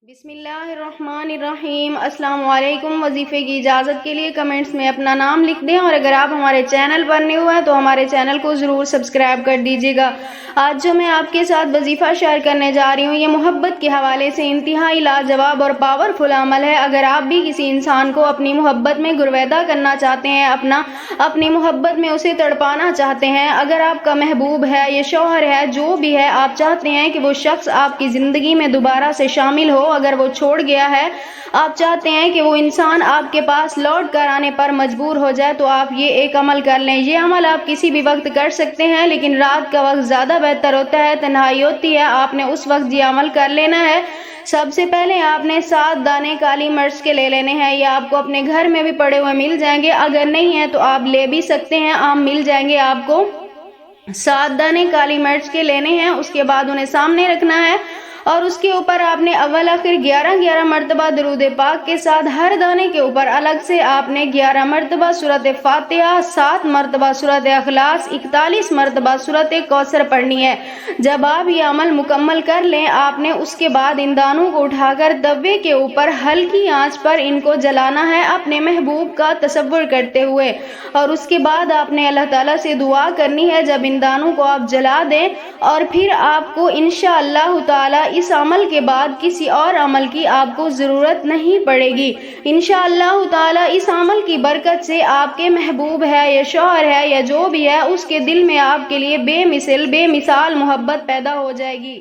بسم اللہ الرحمن الرحیم۔ السلام علیکم۔ وظیفے کی اجازت کے لیے کمنٹس میں اپنا نام لکھ دیں، اور اگر آپ ہمارے چینل پر نئے ہوئے ہیں تو ہمارے چینل کو ضرور سبسکرائب کر دیجیے گا۔ آج جو میں آپ کے ساتھ وظیفہ شیئر کرنے جا رہی ہوں، یہ محبت کے حوالے سے انتہائی لاجواب اور پاورفل عمل ہے۔ اگر آپ بھی کسی انسان کو اپنی محبت میں گرویدہ کرنا چاہتے ہیں، اپنی محبت میں اسے تڑپانا چاہتے ہیں، اگر آپ کا محبوب ہے، یہ شوہر ہے، جو بھی ہے، آپ چاہتے ہیں کہ وہ شخص آپ کی زندگی میں دوبارہ سے شامل ہو، اگر وہ چھوڑ گیا ہے، آپ چاہتے ہیں کہ وہ انسان آپ کے پاس لوٹ کر آنے پر مجبور ہو جائے، تو آپ یہ ایک عمل کر لیں۔ یہ عمل آپ کسی بھی وقت کر سکتے ہیں، لیکن رات کا وقت زیادہ بہتر ہوتا ہے، تنہائی ہوتی ہے، آپ نے اس وقت یہ عمل کر لینا ہے۔ سب سے پہلے آپ نے 7 دانے کالی مرچ کے لے لینے ہیں۔ یہ آپ کو اپنے گھر میں بھی پڑے ہوئے مل جائیں گے، اگر نہیں ہیں تو آپ لے بھی سکتے ہیں، عام مل جائیں گے آپ کو۔ 7 دانے کالی مرچ کے لینے ہیں، اس کے بعد انہیں سامنے رکھنا ہے، اور اس کے اوپر آپ نے اول آخر 11 مرتبہ درود پاک کے ساتھ ہر دانے کے اوپر الگ سے آپ نے 11 مرتبہ سورۃ فاتحہ، 7 مرتبہ سورۃ اخلاص، 41 مرتبہ سورۃ کوثر پڑھنی ہے۔ جب آپ یہ عمل مکمل کر لیں، آپ نے اس کے بعد ان دانوں کو اٹھا کر توے کے اوپر ہلکی آنچ پر ان کو جلانا ہے، اپنے محبوب کا تصور کرتے ہوئے، اور اس کے بعد آپ نے اللہ تعالیٰ سے دعا کرنی ہے جب ان دانوں کو آپ جلا دیں، اور پھر آپ کو انشاءاللہ تعالیٰ اس عمل کے بعد کسی اور عمل کی آپ کو ضرورت نہیں پڑے گی۔ انشاءاللہ تعالیٰ اس عمل کی برکت سے آپ کے محبوب ہے یا شوہر ہے یا جو بھی ہے، اس کے دل میں آپ کے لیے بے مثال محبت پیدا ہو جائے گی۔